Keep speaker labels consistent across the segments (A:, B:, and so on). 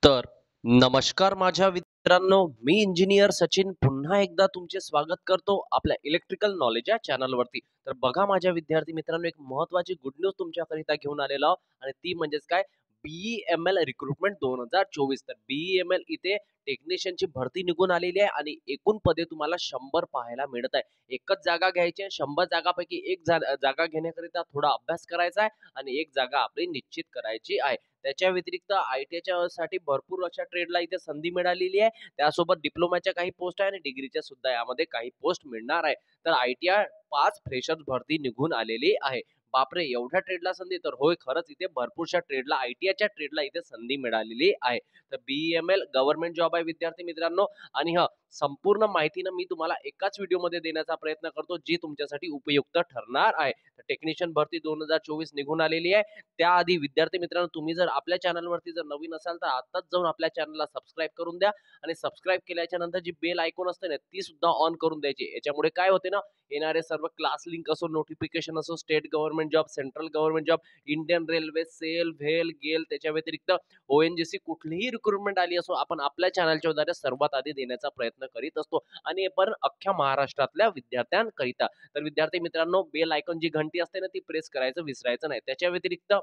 A: तर नमस्कार माझ्या मित्रांनो, मी इंजिनियर सचिन पुन्हा एकदा तुमचे स्वागत करतो आपल्या इलेक्ट्रिकल नॉलेज या चॅनलवरती. तर बघा माझ्या विद्यार्थी मित्रांनो, एक महत्त्वाची गुड न्यूज तुमच्याकरिता घेऊन आलेलो आहोत आणि ती म्हणजेच काय, BEML रिक्रुटमेंट 2024. तर BEML इथे टेक्निशियनची भरती निघून आलेली आहे आणि एकूण पदे तुम्हाला 100 पाहायला मिळत आहे. एकच जागा घ्यायची आहे. 100 जागापैकी एक जागा घेण्याकरिता थोडा अभ्यास करायचा आहे आणि एक जागा आपली निश्चित करायची आहे. त्याच्या व्यतिरिक्त आय-टीआयच्या साठी भरपूर अशा ट्रेडला इथे संधी मिळालेली आहे. त्यासोबत डिप्लोमाच्या काही पोस्ट आहे आणि डिग्रीच्या सुद्धा यामध्ये काही पोस्ट मिळणार आहे. तर आय-टी-आय 5 फ्रेशर्स भरती निघून आलेली आहे. बापरे! एवढ्या ट्रेडला संधी? तर होय, खरंच इथे भरपूरशा ट्रेडला आय-टी-आयच्या ट्रेडला इथे संधी मिळालेली आहे. तर BEML गव्हर्नमेंट जॉब आहे विद्यार्थी मित्रांनो. आणि संपूर्ण माहिती मी तुम्हाला एकाच व्हिडिओमध्ये देण्याचा प्रयत्न करतो, जी तुमच्यासाठी उपयुक्त ठरणार आहे. तर टेक्निशियन भरती 2024 निघून आलेली आहे. त्याआधी विद्यार्थी मित्रांनो, तुम्ही जर आपल्या चॅनलवरती जर नवीन असाल तर आताच जाऊन आपल्या चॅनलला सबस्क्राईब करून द्या आणि सबस्क्राईब केल्याच्या नंतर जी बेल आयकॉन असते ना, ती सुद्धा ऑन करून द्यायची. याच्यामुळे काय होते ना, येणारे सर्व क्लास लिंक असो, नोटिफिकेशन असो, state government job, central government job, Indian railway, SAIL, व्हेल, गेल, त्याच्या व्यतिरिक्त ONGC कुठलीही रिक्रुटमेंट आली असो, आपण आपल्या चॅनलच्या द्वारे सर्वात आधी देण्याचा प्रयत्न करीत असतो आणि हे पण अख्ख्या महाराष्ट्रातल्या विद्यार्थ्यांकरिता. तर विद्यार्थी मित्रांनो, बेल आयकॉन जी घंटी असते ना, ती प्रेस करायचं विसरायचं नाही. त्याच्या व्यतिरिक्त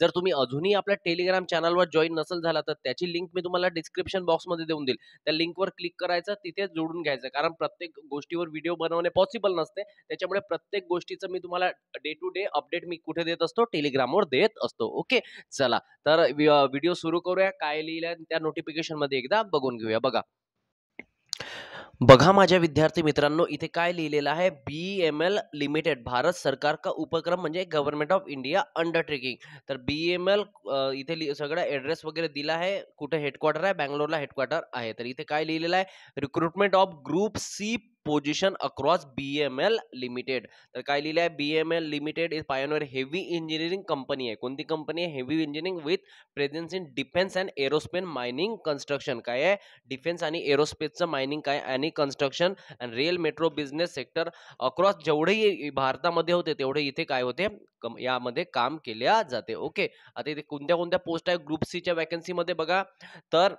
A: जर तुम्ही अजूनही आपल्या टेलिग्राम चॅनलवर जॉईन नसेल झाला तर त्याची लिंक मी तुम्हाला डिस्क्रिप्शन बॉक्समध्ये देऊन देईल. त्या लिंकवर क्लिक करायचं, तिथे जोडून घ्यायचं. कारण प्रत्येक गोष्टीवर व्हिडिओ बनवणे पॉसिबल नसते. त्याच्यामुळे प्रत्येक गोष्टीचं मी तुम्हाला डे टू डे अपडेट मी कुठे देत असतो? टेलिग्रामवर देत असतो. ओके, चला तर व्हिडिओ सुरू करूया. काय लिहिलंय त्या नोटिफिकेशनमध्ये एकदा बघून घेऊया. बघा माझ्या विद्यार्थी मित्रांनो, इथे काय लिहिलेलं आहे, BEML लिमिटेड भारत सरकार का उपक्रम म्हणजे गव्हर्नमेंट ऑफ इंडिया अंडरटेकिंग. तर BEML इथे सगळं ऍड्रेस वगैरे दिला आहे. कुठे हेडक्वार्टर आहे? बँगलोरला हेडक्वार्टर आहे. तर इथे काय लिहिलेलं आहे, recruitment of group C position across BEML limited. तर काय लिहिलं आहे, BEML limited is pioneer heavy engineering company आहे. कोणती कंपनी आहे? Heavy engineering with presence in defence and aerospace mining construction. काय आहे? डिफेन्स आणि एरोस्पेसचं मायनिंग काय आणि construction and rail metro business sector across जेवढेही भारतामध्ये होते तेवढे इथे काय होते, यामध्ये काम केल्या जाते. ओके, आता इथे कोणत्या कोणत्या पोस्ट आहे ग्रुप सी च्या वॅकन्सीमध्ये बघा. तर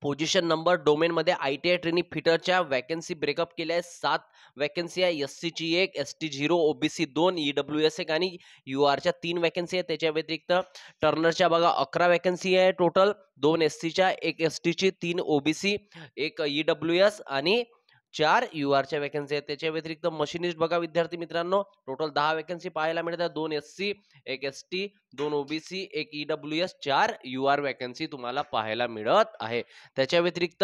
A: पोझिशन नंबर डोमेन मध्ये ITI ट्रेनिंग फिटरच्या वॅकन्सी ब्रेकअप केल्या आहे. 7 वॅकन्सी आहे. SC ची 1, ST 0, OBC 2, EWS 1 आणि UR च्या 3 वॅकन्सी आहे. त्याच्या व्यतिरिक्त टर्नरच्या बघा 11 वॅकन्सी आहे टोटल. 2 SC च्या, 1 ST ची, 3 OBC, 1 EWS आणि 4 UR च्या वॅकन्सी आहेत. त्याच्या व्यतिरिक्त मशिनिस्ट बघा विद्यार्थी मित्रांनो, टोटल 10 वॅकन्सी पाहायला मिळतात. 2 SC, 1 ST, 2 OBC, 1 EWS, 4 UR vacancy तुम्हाला पाहायला मिळत आहे. त्याच्या व्यतिरिक्त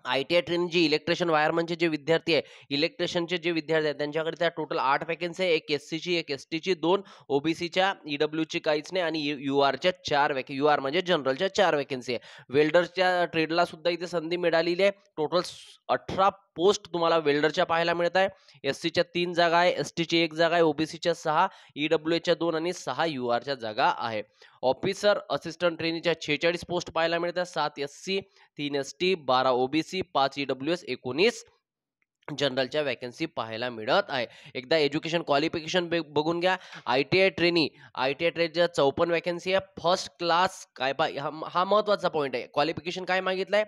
A: ITI ट्रेनिंग जी इलेक्ट्रिशियन वायरमनचे जे विद्यार्थी आहे, इलेक्ट्रिशियनचे जे विद्यार्थी आहेत त्यांच्याकरिता टोटल 8 वॅकन्सी आहे. 1 SC ची, 1 ST ची, 2 OBC च्या, EW ची काहीच नाही आणि UR च्या 4 वॅकन्सी, UR म्हणजे जनरलच्या 4 वॅकन्सी आहे. वेल्डरच्या ट्रेडला सुद्धा इथे संधी मिळालेली आहे. टोटल 18 पोस्ट तुम्हाला वेल्डरच्या पाहायला मिळत आहे. SC च्या 3 जागा आहे, ST ची 1 जागा आहे, OBC च्या 6, EWS च्या 2 आणि 6 UR च्या जागा आहे. ऑफिसर असिस्टंट ट्रेनीच्या 46 पोस्ट पाहायला मिळतात. 7 SC, 3 ST, 12 OBC, 5 EWS, 19 जनरलच्या vacancy पाहायला मिळत आहे. एकदा एज्युकेशन क्वालिफिकेशन बघून घ्या. ITI ट्रेडच्या 54 वॅकन्सी आहे. फर्स्ट क्लास काय हा महत्वाचा पॉईंट आहे. क्वालिफिकेशन काय मागितलंय?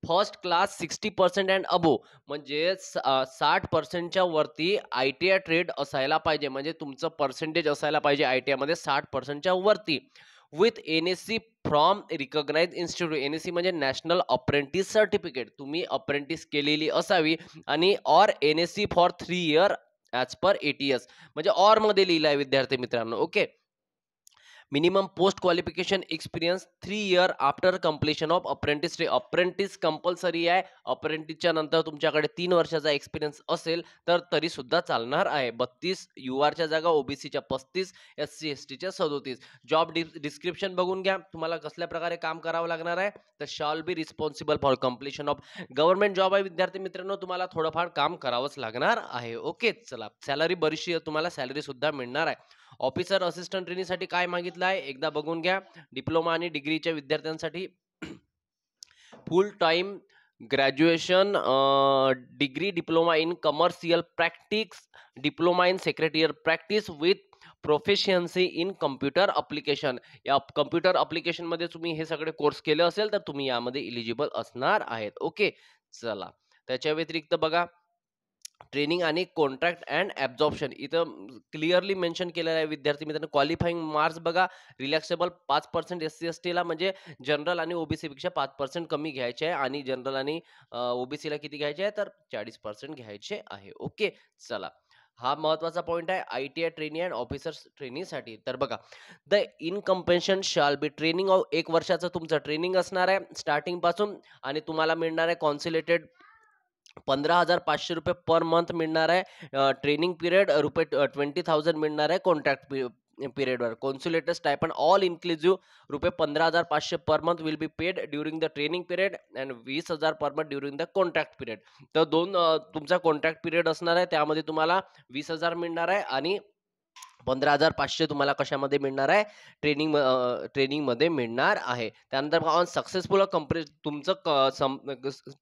A: फर्स्ट क्लास 60% अँड अबो, म्हणजे 60% वरती ITI ट्रेड असायला पाहिजे. म्हणजे तुमचं पर्सेंटेज असायला पाहिजे ITI मध्ये 60% वरती. With NSC from recognised institute. NSC म्हणजे नॅशनल अप्रेंटिस सर्टिफिकेट, तुम्ही अप्रेंटिस केलेली असावी आणि or NSC for 3 year as per ATS, म्हणजे ऑर मध्ये लिहिलं आहे विद्यार्थी मित्रांनो. Okay, minimum post qualification experience 3 year after completion of apprentice. Apprentice compulsory आहे. अप्रेंटिसच्या नंतर तुमच्याकडे 3 वर्षाचा एक्सपिरियन्स असेल तर तरी सुद्धा चालणार आहे. 32 UR च्या जागा, OBC च्या 35, SC ST च्या 37. जॉब डिस्क्रिप्शन बघून घ्या, तुम्हाला कसल्या प्रकारे काम करावं लागणार आहे. तर shawl be responsible for completion of government job आहे विद्यार्थी मित्रांनो, तुम्हाला थोडंफार काम करावंच लागणार आहे. ओके, चला, सॅलरी बरीचशी तुम्हाला सॅलरी सुद्धा मिळणार आहे. ऑफिसर असिस्टंट ट्रेनिंगसाठी काय मागितलं आहे एकदा बघून घ्या. डिप्लोमा आणि डिग्रीच्या विद्यार्थ्यांसाठी फुल time graduation, degree, diploma in commercial practice, diploma in secretarial practice with proficiency in computer application. या कम्प्युटर अप्लिकेशन मध्ये तुम्ही हे सगळे कोर्स केले असेल तर तुम्ही यामध्ये इलिजिबल असणार आहेत. ओके, चला. त्याच्या व्यतिरिक्त बघा, ट्रेनिंग आणि कॉन्ट्रॅक्ट अँड ॲब्झॉर्प्शन इथं क्लिअरली मेन्शन केलेलं आहे विद्यार्थी मित्रांनो. क्वालिफाईंग मार्क्स बघा, रिलॅक्सेबल 5% SC/ST म्हणजे जनरल आणि ओबीसी पेक्षा 5% कमी घ्यायचे आहे आणि जनरल आणि ओबीसीला किती घ्यायचे आहे तर 40% घ्यायचे आहे. ओके, चला. हा महत्वाचा पॉइंट आहे ITI ट्रेनी अँड ऑफिसर्स ट्रेनीसाठी. तर बघा, the इनकम्पेन्शन shall be training of 1 वर्षाचं तुमचं ट्रेनिंग असणार आहे स्टार्टिंग पासून आणि तुम्हाला मिळणार आहे कॉन्सुलेटेड 15,500 पर मंथ मिळणार आहे. ट्रेनिंग पिरियड रुपये 20,000 मिळणार आहे. कॉन्ट्रॅक्ट पिरियडवर कॉन्सुलेटेड स्टायपंड ऑल इन्क्लुझिव्ह रुपये 15,500 per month will be paid during the training period and 20,000 per month during the contract period. तर तुमचा कॉन्ट्रॅक्ट पिरियड असणार आहे त्यामध्ये तुम्हाला 20,000 मिळणार आहे आणि 15,500 तुम्हाला कशामध्ये मिळणार आहे ट्रेनिंगमध्ये मिळणार आहे. त्यानंतर ऑन सक्सेसफुल कंप्लीट तुमचं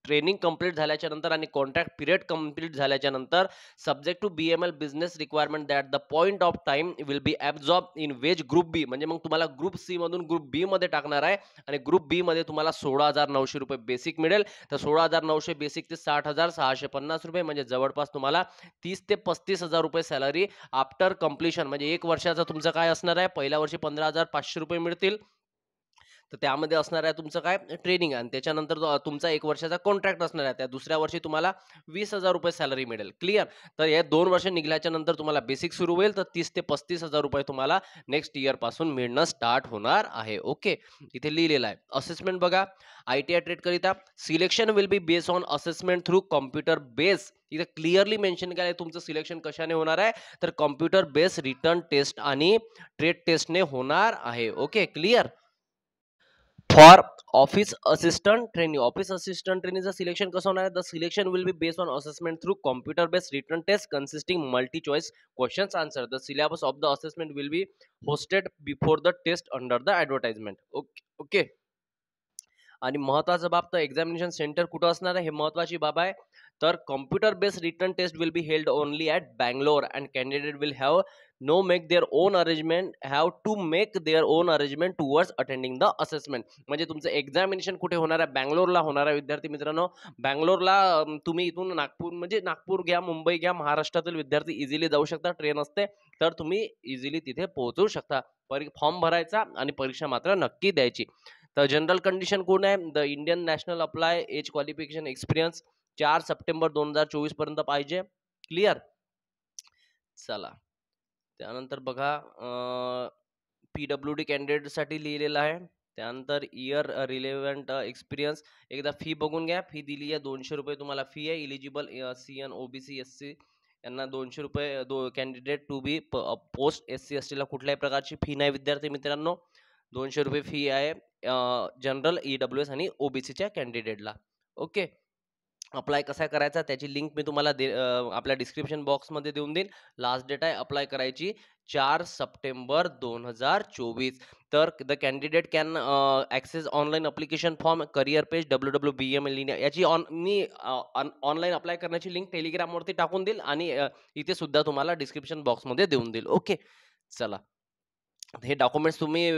A: ट्रेनिंग कंप्लीट झाल्याच्या नंतर आणि कॉन्ट्रॅक्ट पिरियड कंप्लीट झाल्याच्या नंतर subject to BML business requirement that the point of time will be absorb in wage group B. म्हणजे मग तुम्हाला ग्रुप सी मधून ग्रुप बी मध्ये टाकणार आहे आणि ग्रुप बी मध्ये तुम्हाला 16,900 रुपये बेसिक मिळेल. तर 16,900 बेसिक ते 60,650 रुपये म्हणजे जवळपास तुम्हाला 30 ते 35,000 रुपये सॅलरी आफ्टर कम्प्लिशन म्हणजे 1 वर्षाचं तुमचं काय असणार आहे. पहिल्या वर्षी 15,500 रुपये मिळतील. तर त्यामध्ये असणार आहे तुमचं काय ट्रेनिंग आणि त्याच्यानंतर तुमचा 1 वर्षाचा कॉन्ट्रॅक्ट असणार आहे. त्या दुसऱ्या वर्षी तुम्हाला 20,000 रुपये सॅलरी मिळेल. क्लिअर. तर हे 2 वर्ष निघाल्याच्या नंतर तुम्हाला बेसिक सुरू होईल तर 30 ते 35,000 रुपये तुम्हाला नेक्स्ट इयर पासून मिळणं स्टार्ट होणार आहे. ओके, इथे लिहिलेलं आहे. असेसमेंट बघा, ITI ट्रेड करिता selection will be based on assessment through computer base. इथे क्लिअरली मेन्शन केलं आहे तुमचं सिलेक्शन कशाने होणार आहे तर कॉम्प्युटर बेस रिटर्न टेस्ट आणि ट्रेड टेस्टने होणार आहे. Okay, clear. For office assistant ट्रेनीचं सिलेक्शन कसं होणार आहे. The selection will be based on assessment through computer based return test consisting multi choice questions answer. The syllabus of the assessment will be hosted before the test under the advertisement. Okay okay. आणि महत्वाचा बाब तर examination centre कुठं असणार आहे हे महत्वाची बाब आहे. तर computer based return test will be held only at Bangalore and candidate will have make their own arrangement towards attending the assessment. म्हणजे तुमचं एक्झामिनेशन कुठे होणार आहे बँगलोरला होणार आहे विद्यार्थी मित्रांनो. बँगलोरला तुम्ही इथून नागपूर घ्या, मुंबई घ्या, महाराष्ट्रातील विद्यार्थी इझिली जाऊ शकता. ट्रेन असते तर तुम्ही इझिली तिथे पोहोचू शकता. फॉर्म भरायचा आणि परीक्षा मात्र नक्की द्यायची. तर जनरल कंडिशन कोण आहे. The Indian national apply age qualification experience 4 September 2024 पर्यंत पाहिजे. क्लिअर. चला, त्यानंतर बघा PWD कॅन्डिडेटसाठी लिहिलेलं आहे. त्यानंतर इयर रिलेव्हंट एक्सपिरियन्स. एकदा फी बघून घ्या. फी दिली आहे 200 रुपये तुम्हाला फी आहे. इलिजिबल CN OBC SC यांना 200 रुपये. Candidate to be post SC ST ला कुठल्याही प्रकारची फी नाही विद्यार्थी मित्रांनो. 200 रुपये फी आहे जनरल EWS आणि OBCच्या कॅन्डिडेटला. ओके, अप्लाय कसा करायचा त्याची लिंक मी तुम्हाला आपल्या डिस्क्रिप्शन बॉक्समध्ये देऊन देईन. लास्ट डेट आहे अप्लाय करायची 4 सप्टेंबर 2024. तर the candidate can access online application form career page www.bml India याची मी ऑनलाईन अप्लाय करण्याची लिंक टेलिग्रामवरती टाकून देईल आणि इथे सुद्धा तुम्हाला डिस्क्रिप्शन बॉक्समध्ये देऊन देईल. ओके, चला. हे डॉक्युमेंट्स तुम्ही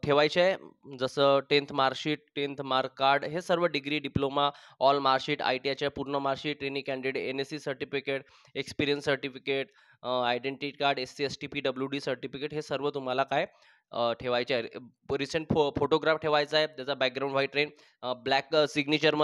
A: ठेवायचे आहे. जसं 10th marksheet, 10th mark card, हे सर्व डिग्री, डिप्लोमा, ऑल मार्कशीट, ITIच्या पूर्ण marksheet, training candidate NSC certificate, experience certificate, identity card, SC ST PWD certificate, हे सर्व तुम्हाला काय ठेवायचे आहे. रिसेंट फोटोग्राफ ठेवायचा आहे. त्याचा बॅकग्राऊंड व्हाईट राहील. ब्लॅक सिग्नेचर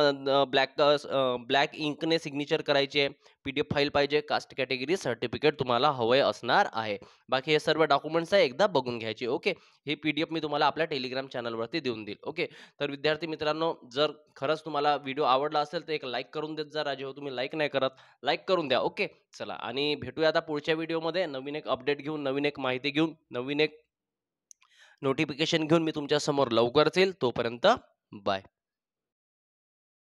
A: ब्लॅक इंकने सिग्नेचर करायची आहे. PDF फाईल पाहिजे. कास्ट कॅटेगरी सर्टिफिकेट तुम्हाला हवंय असणार आहे. बाकी हे सर्व डॉक्युमेंट्स आहे एकदा बघून घ्यायचे. ओके, हे PDF मी तुम्हाला आपल्या टेलिग्राम चॅनलवरती देऊन देईल. ओके, तर विद्यार्थी मित्रांनो जर खरंच तुम्हाला व्हिडिओ आवडला असेल तर एक लाईक करून देत जा. राजे हो, तुम्ही लाईक नाही करत, लाईक करून द्या. ओके, चला. आणि भेटूया आता पुढच्या व्हिडिओमध्ये नवीन एक अपडेट घेऊन, नवीन एक माहिती घेऊन, नवीन एक नोटिफिकेशन घेऊन मी तुमच्या समोर लवकरच येईल. तोपर्यंत बाय.